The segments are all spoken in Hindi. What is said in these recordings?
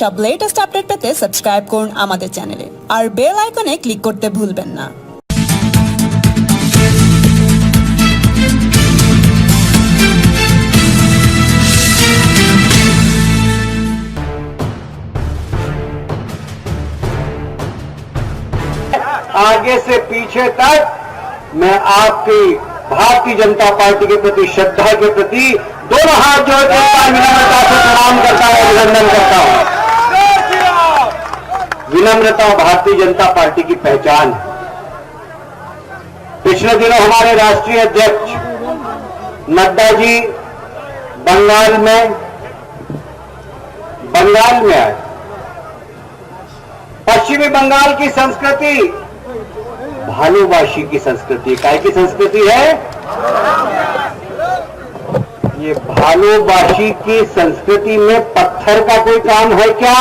সব লেটেস্ট আপডেট পেতে সাবস্ক্রাইব করুন আমাদের চ্যানেলে আর বেল আইকনে ক্লিক করতে ভুলবেন না। आगे से पीछे तक मैं आपकी भारतीय जनता पार्टी के प्रति श्रद्धा के प्रति दोनों हाथ जोड़कर विनम्रता से प्रणाम करता हूं, अभिनंदन करता हूं। विनम्रता भारतीय जनता पार्टी की पहचान है। पिछले दिनों हमारे राष्ट्रीय अध्यक्ष नड्डा जी बंगाल में आए। पश्चिमी बंगाल की संस्कृति भालूबाशी की संस्कृति, काय की संस्कृति है? ये भालूबाशी की संस्कृति में पत्थर का कोई काम है क्या?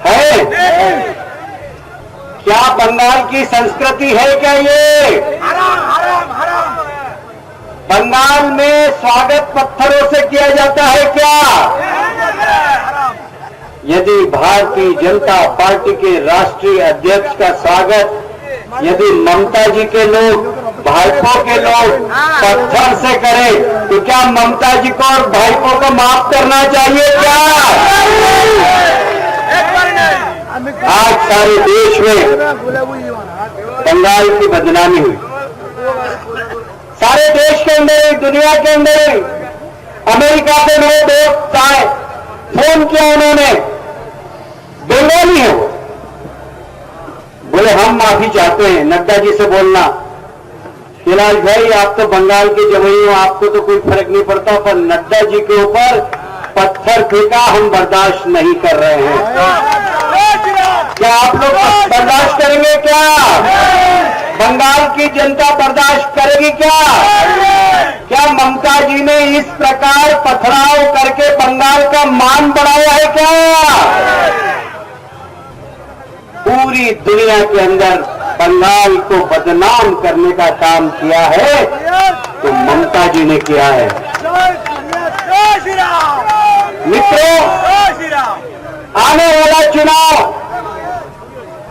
है? क्या बंगाल की संस्कृति है क्या ये? बंगाल में स्वागत पत्थरों से किया जाता है क्या? यदि भारतीय जनता पार्टी के राष्ट्रीय अध्यक्ष का स्वागत यदि ममता जी के लोग, भाईपो के लोग पत्थर से करें तो क्या ममता जी को और भाईपो को माफ करना चाहिए क्या? आज सारे देश में बंगाल की बदनामी हुई, सारे देश के अंदर, दुनिया के अंदर। अमेरिका से मेरे दोस्त आए, फोन किया उन्होंने, बंगाली है वो, बोले हम माफी चाहते हैं। नड्डा जी से बोलना हिलाल भाई आप तो बंगाल के जवाई हो, आपको तो कोई फर्क नहीं पड़ता, पर नड्डा जी के ऊपर पत्थर फेंका हम बर्दाश्त नहीं कर रहे हैं। क्या आप लोग बर्दाश्त करेंगे क्या? बंगाल की जनता बर्दाश्त करेगी क्या? क्या ममता जी ने इस प्रकार पथराव करके बंगाल का मान बढ़ाया है क्या? पूरी दुनिया के अंदर बंगाल को बदनाम करने का काम किया है तो ममता जी ने किया है। मित्रों, आने वाला चुनाव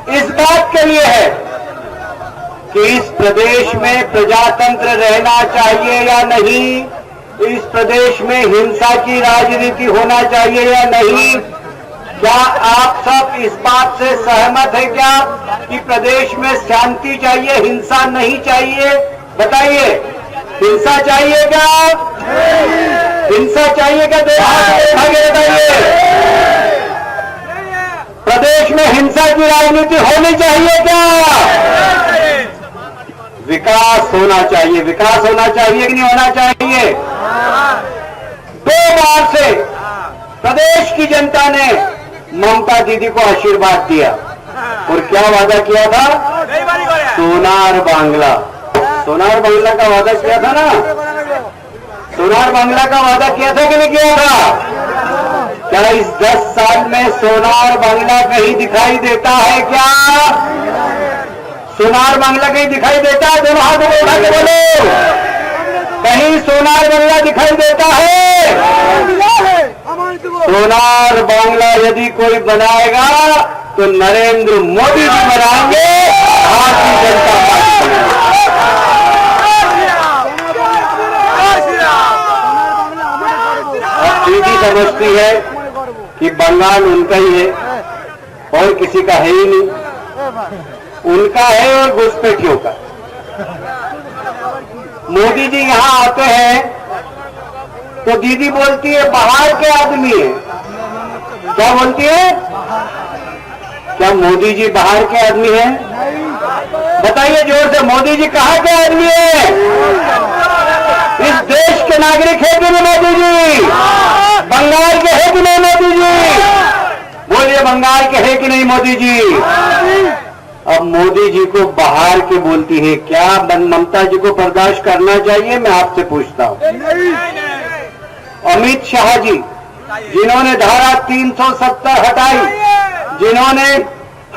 इस बात के लिए है कि इस प्रदेश में प्रजातंत्र रहना चाहिए या नहीं, इस प्रदेश में हिंसा की राजनीति होना चाहिए या नहीं। क्या आप सब इस बात से सहमत है क्या कि प्रदेश में शांति चाहिए, हिंसा नहीं चाहिए? बताइए, हिंसा चाहिए क्या? हिंसा चाहिए क्या? बताइए, प्रदेश में हिंसा की राजनीति होनी चाहिए क्या? विकास होना चाहिए, विकास होना चाहिए कि नहीं होना चाहिए? 2 बार से प्रदेश की जनता ने ममता दीदी को आशीर्वाद दिया और क्या वादा किया था? सोनार बांग्ला, सोनार बांग्ला का वादा किया था ना? सोनार बांग्ला का वादा किया था कि नहीं किया था? क्या इस 10 साल में सोनार बांग्ला कहीं दिखाई देता है क्या? सोनार बांग्ला कहीं दिखाई देता है? दोनों हाथ उठा के बोलो, कहीं सोनार बांग्ला दिखाई देता है? सोनार बांग्ला यदि कोई बनाएगा तो नरेंद्र मोदी जी बनाएंगे, भारतीय जनता पार्टी बनाएगी। अब दीदी समझती है कि बंगाल उनका ही है और किसी का है ही नहीं, उनका है और घुसपैठियों का। मोदी जी यहां आते हैं तो दीदी बोलती है बाहर के आदमी है। क्या बोलती है? क्या मोदी जी बाहर के आदमी हैं? बताइए जोर से, मोदी जी कहां के आदमी है? इस देश के नागरिक है कि नहीं मोदी जी? बंगाल के है कि नहीं मोदी जी? बोलिए, बंगाल के है कि नहीं मोदी जी? अब मोदी जी को बाहर के बोलती है, क्या ममता जी को बर्दाश्त करना चाहिए? मैं आपसे पूछता हूं। अमित शाह जी जिन्होंने धारा 370 हटाई, जिन्होंने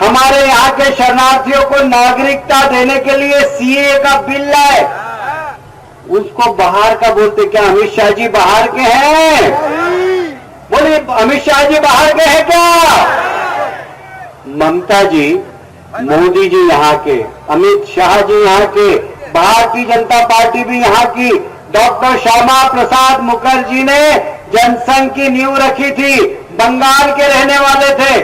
हमारे यहाँ के शरणार्थियों को नागरिकता देने के लिए सीए का बिल लाए, उसको बाहर का बोलते। क्या अमित शाह जी बाहर के हैं? बोलिए अमित शाह जी बाहर गए हैं क्या? ममता जी, मोदी जी यहाँ के, अमित शाह जी यहाँ के, भारतीय जनता पार्टी भी यहाँ की, डॉक्टर श्यामा प्रसाद मुखर्जी ने जनसंघ की नींव रखी थी, बंगाल के रहने वाले थे।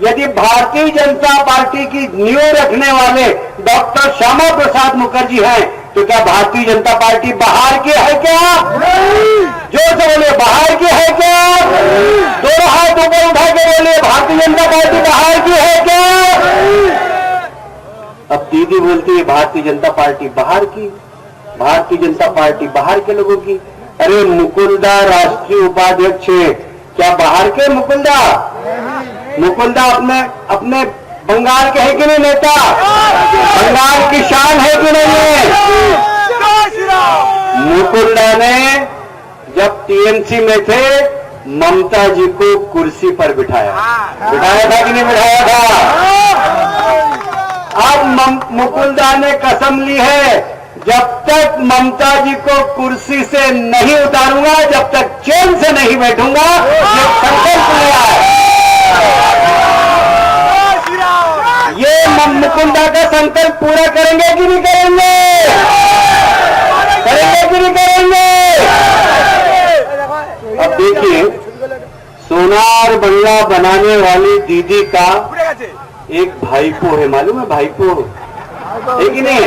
यदि भारतीय जनता पार्टी की नींव रखने वाले डॉक्टर श्यामा प्रसाद मुखर्जी हैं, तो क्या भारतीय जनता पार्टी बाहर की है क्या? जोर से बोलिए, बाहर की है क्या? दोनों हाथ ऊपर उठा के बोलिए, भारतीय जनता पार्टी बाहर की है क्या? अब दीदी बोलती है भारतीय जनता पार्टी बाहर की, भारतीय जनता पार्टी बाहर के लोगों की। अरे मुकुंदा राष्ट्रीय उपाध्यक्ष है, क्या बाहर के मुकुंदा? मुकुंदा अपने बंगाल के है कि नहीं नेता? बंगाल की शान है कि नहीं है? मुकुंदा ने जब टीएमसी में थे, ममता जी को कुर्सी पर बिठाया था कि नहीं बिठाया था? अब मुकुंदा ने कसम ली है, जब तक ममता जी को कुर्सी से नहीं उतारूंगा, जब तक चैन से नहीं बैठूंगा, ये संकल्प लिया है। ये मुकुंदा का संकल्प पूरा करेंगे कि नहीं करेंगे? करेंगे कि नहीं करेंगे? अब देखिए, सोनार बंगला बनाने वाली दीदी का एक भाईपो है, मालूम है भाईपो है कि नहीं?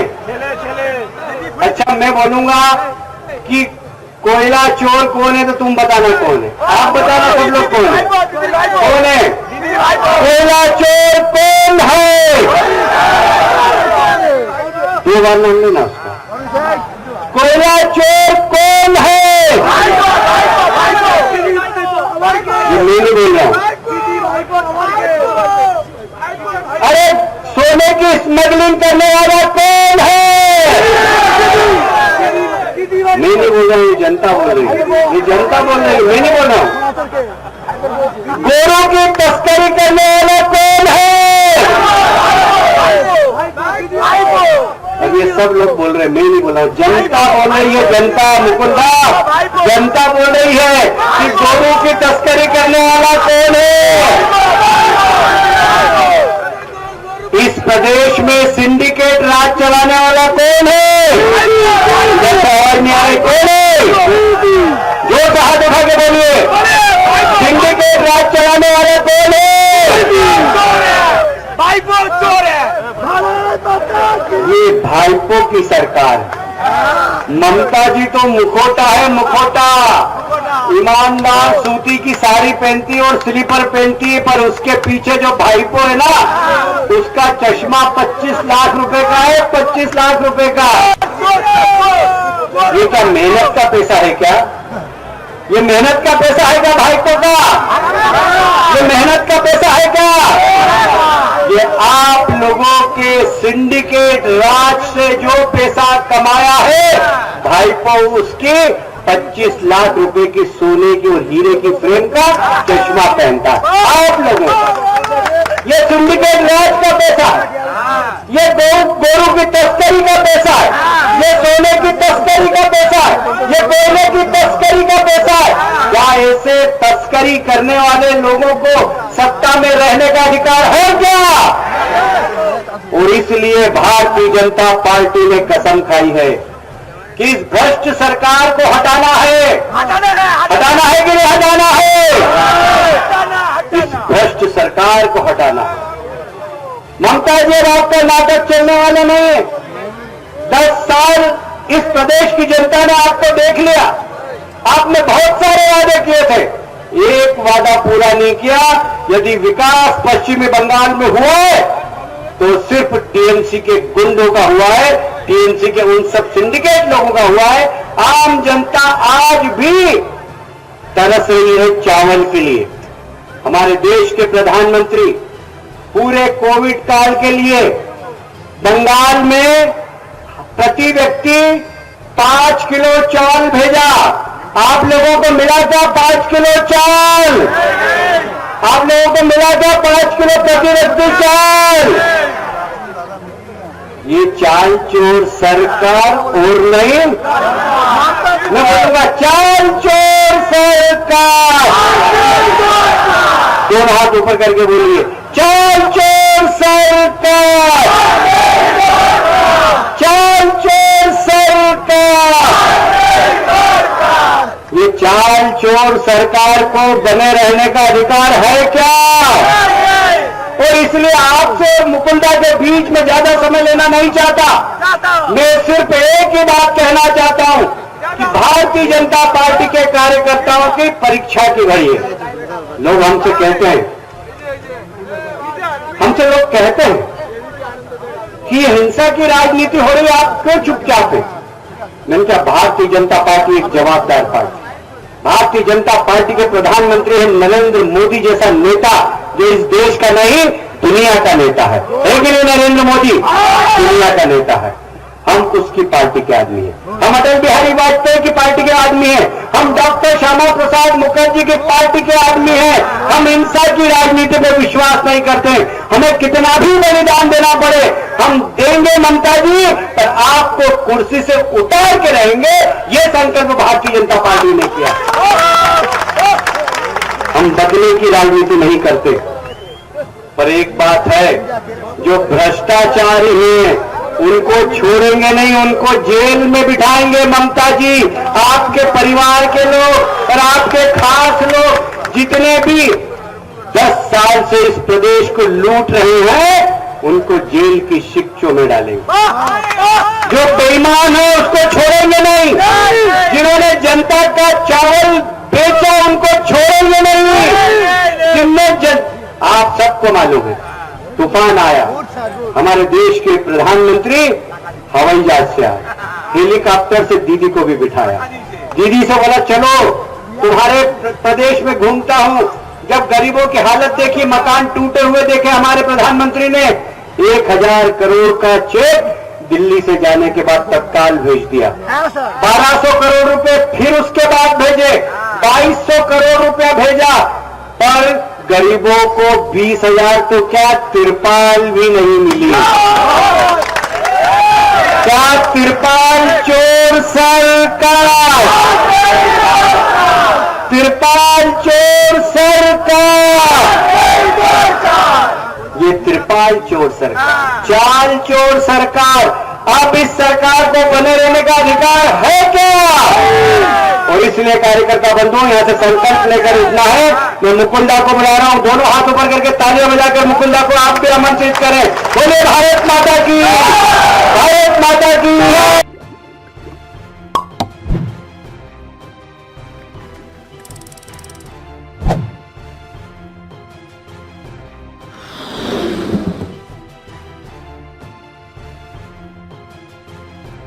अच्छा, मैं बोलूंगा कि कोयला चोर कौन है तो तुम बताना कौन है। आप बताना सब लोग कौन है? कौन है कोयला चोर? कौन है? 2 बार नाम लेना उसका। कोयला चोर कौन है? ये मैं नहीं बोल रहा हूं। अरे सोने की स्मगलिंग करने वाला कौन है? मैं नहीं बोल रहा हूँ, ये जनता बोल रही है, ये जनता बोल रही है, मैं नहीं बोल रहा हूँ। गोरों की तस्करी करने वाला कौन है? अब ये सब लोग बोल रहे हैं, मैं नहीं बोल रहा हूँ, जनता बोल रही है। जनता, मुकुंदा, जनता बोल रही है कि गोरों की तस्करी करने वाला कौन है? इस प्रदेश में सिंडिकेट राज चलाने वाला कौन है? और न्याय कौन है? जो हाथ उठा के बोलिए, सिंडिकेट राज चलाने वाला कौन है? भाईपो चोर है। ये भाईपो की सरकार है। ममता जी तो मुखौटा है, मुखौटा। ईमानदार सूती की साड़ी पहनती है और स्लीपर पहनती है, पर उसके पीछे जो भाईपो है ना, उसका चश्मा 25 लाख रुपए का है, 25 लाख रुपए का। ये क्या मेहनत का पैसा है क्या? ये मेहनत का पैसा है क्या भाईपो का? ये मेहनत का पैसा है क्या? ये आप लोगों के सिंडिकेट राज से जो पैसा कमाया है, भाईपो उसकी 25 लाख रुपए की सोने की और हीरे की फ्रेम का चश्मा पहनता है आप लोगों का। ये सिंडिकेट राज का पैसा है, ये गोरू की तस्करी का पैसा है, ये सोने की तस्करी का पैसा है, ये कोयले की तस्करी का पैसा है। क्या ऐसे तस्करी करने वाले लोगों को सत्ता में रहने का अधिकार है क्या? और इसलिए भारतीय जनता पार्टी ने कसम खाई है कि इस भ्रष्ट सरकार को हटाना है। हटाना है कि नहीं हटाना है? इस भ्रष्ट सरकार को हटाना है। ममता जी, अब आपका नाटक चलने वाला नहीं है। 10 साल इस प्रदेश की जनता ने आपको देख लिया। आपने बहुत सारे वादे किए थे, एक वादा पूरा नहीं किया। यदि विकास पश्चिमी बंगाल में हुआ है तो सिर्फ टीएमसी के गुंडों का हुआ है, टीएमसी के उन सब सिंडिकेट लोगों का हुआ है। आम जनता आज भी तरस रही है चावल के लिए। हमारे देश के प्रधानमंत्री पूरे कोविड काल के लिए बंगाल में प्रति व्यक्ति 5 किलो चावल भेजा। आप लोगों को मिला था 5 किलो चावल? आप लोगों को मिला था 5 किलो प्रति व्यक्ति चावल? ये चाल चोर सरकार और नहीं, मैं बोलूंगा चाल चोर सरकार। दोनों हाथ ऊपर करके बोलिए, चाल चोर सरकार, चाल चोर सरकार। ये चाल चोर सरकार को बने रहने का अधिकार है क्या? और इसलिए आपसे और मुकुंदा के बीच में ज्यादा समय लेना नहीं चाहता। मैं सिर्फ एक ही बात कहना चाहता हूं कि भारतीय जनता पार्टी के कार्यकर्ताओं की परीक्षा की घड़ी है। लोग हमसे कहते हैं, लोग कहते हैं कि हिंसा की राजनीति हो रही है, आप क्यों चुपचाप है? मैंने कहा, भारतीय जनता पार्टी एक जवाबदार पार्टी, भारतीय जनता पार्टी के प्रधानमंत्री हैं नरेंद्र मोदी जैसा नेता, जो इस देश का नहीं दुनिया का नेता है कि नहीं? नरेंद्र मोदी दुनिया का नेता है। हम उसकी पार्टी के आदमी हैं, हम अटल बिहारी वाजपेयी की पार्टी के आदमी हैं, हम डॉक्टर श्यामा प्रसाद मुखर्जी की पार्टी के आदमी हैं। हम हिंसा की राजनीति में विश्वास नहीं करते। हमें कितना भी बलिदान देना पड़े हम देंगे ममता जी, पर आपको कुर्सी से उतार के रहेंगे, ये संकल्प भारतीय जनता पार्टी ने किया। हम बदले की राजनीति नहीं करते। पर एक बात है, जो भ्रष्टाचारी हैं उनको छोड़ेंगे नहीं, उनको जेल में बिठाएंगे ममता जी। आपके परिवार के लोग और आपके खास लोग जितने भी 10 साल से इस प्रदेश को लूट रहे हैं, उनको जेल की शिक्षों में डालेंगे। जो बेईमान है उसको छोड़ेंगे नहीं, जिन्होंने जनता का चावल बेचा उनको छोड़ेंगे नहीं। जिनमें आप सबको मालूम है, तूफान आया, हमारे देश के प्रधानमंत्री हवाई जहाज से आए, हेलीकॉप्टर से दीदी को भी बिठाया। दीदी से बोला, चलो तुम्हारे प्रदेश में घूमता हूं। जब गरीबों की हालत देखी, मकान टूटे हुए देखे, हमारे प्रधानमंत्री ने 1000 करोड़ का चेक दिल्ली से जाने के बाद तत्काल भेज दिया। 1200 करोड़ रुपए फिर उसके बाद भेजे, 2200 करोड़ रुपया भेजा, पर गरीबों को 20,000 तो क्या तिरपाल भी नहीं मिली। क्या तिरपाल चोर सरकार, तिरपाल चोर सरकार, ये त्रिपाल चोर सरकार, चाल चोर सरकार। अब इस सरकार को बने रहने का अधिकार है क्या? और इसलिए कार्यकर्ता बंधुओं, यहां से संकल्प लेकर इतना है। मैं मुकुंदा को बुला रहा हूं, दोनों हाथ ऊपर करके तालियां बजाकर मुकुंदा को आप भी आमंत्रित करें। बोले भारत माता की, भारत माता की।